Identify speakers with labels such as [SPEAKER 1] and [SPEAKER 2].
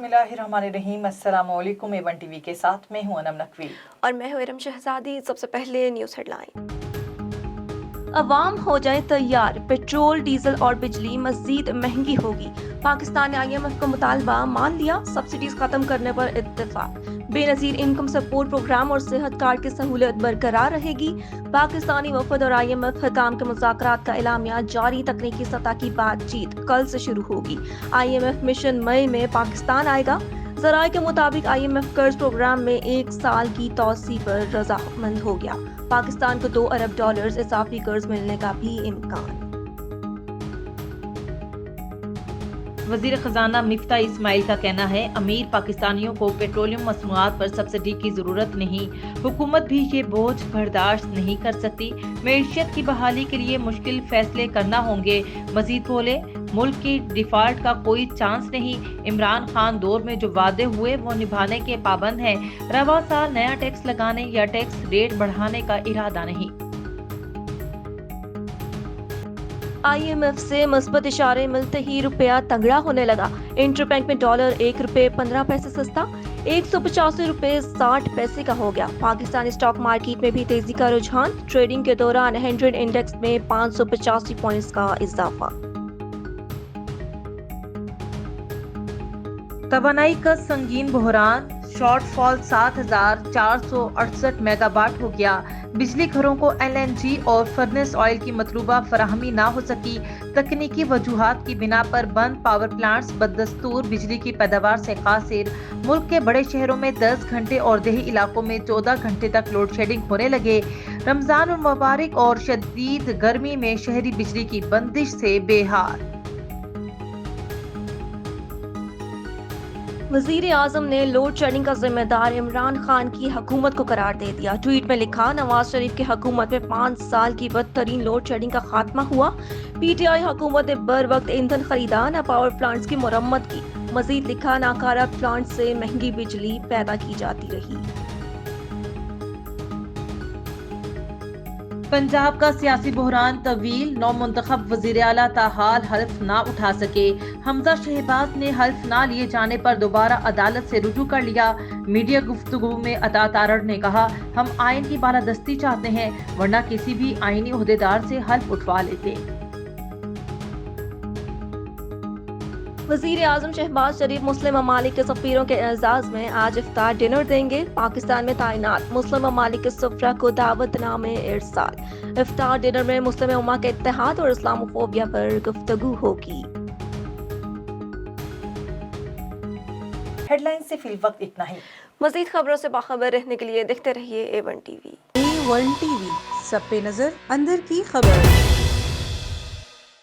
[SPEAKER 1] बिस्मिल्लाहिर्रहमानिर्रहीम। अस्सलाम वालेकुम। A1 टीवी के साथ मैं हूं अनम नकवी
[SPEAKER 2] और मैं हूं इरम शहजादी। सबसे पहले न्यूज़ हेडलाइन। अवाम हो जाए तैयार, पेट्रोल डीजल और बिजली मजीद महंगी होगी। पाकिस्तान ने IMF का मुतालबा मान लिया, सब्सिडीज खत्म करने पर इत्तेफाक। बेनजीर इनकम सपोर्ट प्रोग्राम और सेहत कार्ड की सहूलियत बरकरार रहेगी। पाकिस्तानी वफद और IMF हकाम के मुज़ाकरात का एलामिया जारी, तकनीकी सतह की बातचीत कल से शुरू होगी। IMF मिशन मई में पाकिस्तान आएगा। ज़राए के मुताबिक IMF कर्ज प्रोग्राम में 1 साल की तौसी पर रजामंद हो गया। पाकिस्तान को $2 अरब इजाफी कर्ज मिलने का भी इम्कान।
[SPEAKER 1] वज़ीर ख़ज़ाना मिफ्ता इस्माइल का कहना है, अमीर पाकिस्तानियों को पेट्रोलियम मसनूआत पर सब्सिडी की ज़रूरत नहीं, हुकूमत भी ये बोझ बर्दाश्त नहीं कर सकती। मईशत की बहाली के लिए मुश्किल फैसले करना होंगे। मजीद बोले, मुल्क की डिफॉल्ट का कोई चांस नहीं। इमरान खान दौर में जो वादे हुए वो निभाने के पाबंद हैं। रवा साल नया टैक्स लगाने या टैक्स रेट बढ़ाने का इरादा नहीं।
[SPEAKER 2] IMF से मस्बत इशारे मिलते ही रुपया तगड़ा होने लगा। इंटरबैंक में डॉलर $1.15 सस्ता, $185.60 का हो गया। पाकिस्तानी स्टॉक मार्केट में भी तेजी का रुझान। ट्रेडिंग के दौरान 100 इंडेक्स में 585 पॉइंट्स का इजाफा।
[SPEAKER 1] तवानाई का संगीन बहरान, शॉर्टफॉल 7,468 मेगावाट हो गया। बिजली घरों को LNG और फर्नेस ऑयल की मतलूबा फराहमी ना हो सकी। तकनीकी वजूहात की बिना पर बंद पावर प्लांट्स बदस्तूर बिजली की पैदावार से कासिर। मुल्क के बड़े शहरों में 10 घंटे और देही इलाकों में 14 घंटे तक लोड शेडिंग होने लगे। रमजान मुबारक और शदीद गर्मी में शहरी बिजली की बंदिश से बेहाल।
[SPEAKER 2] वजीर आजम ने लोड शेडिंग का जिम्मेदार इमरान खान की हुकूमत को करार दे दिया। ट्वीट में लिखा, नवाज शरीफ की हुकूमत में 5 साल की बदतरीन लोड शेडिंग का खात्मा हुआ। PTI हुकूमत ने बर वक्त ईंधन खरीदा, न पावर प्लांट्स की मुरम्मत की। मजीद लिखा, नाकारा प्लांट से महंगी बिजली पैदा की जाती रही।
[SPEAKER 1] पंजाब का सियासी बहरान तवील, नौ मुंतखब वजीर आला ताहाल हल्फ ना उठा सके। हमजा शहबाज ने हल्फ ना लिए जाने पर दोबारा अदालत से रुजू कर लिया। मीडिया गुफ्तगू में अता तारड़ ने कहा, हम आइन की बालादस्ती चाहते हैं, वरना किसी भी आइनी ओहदेदार से हल्फ उठवा लेते।
[SPEAKER 2] वजीर आजम शहबाज शरीफ मुस्लिम ममालिक के सफीरों के एजाज में आज इफ्तार डिनर देंगे। पाकिस्तान में तैनात मुस्लिम ममालिक के सफरा को दावतनामे इरसाल। इफ्तार डिनर में मुस्लिम उम्मा के इत्तेहाद और इस्लामोफोबिया पर गुफ्तगू होगी।
[SPEAKER 1] हेडलाइन से फिल वक्त इतना ही।
[SPEAKER 2] मजीद खबरों से बाखबर रहने के लिए देखते रहिए A1 TV।
[SPEAKER 3] A1 TV, सब पे नजर, अंदर की खबर।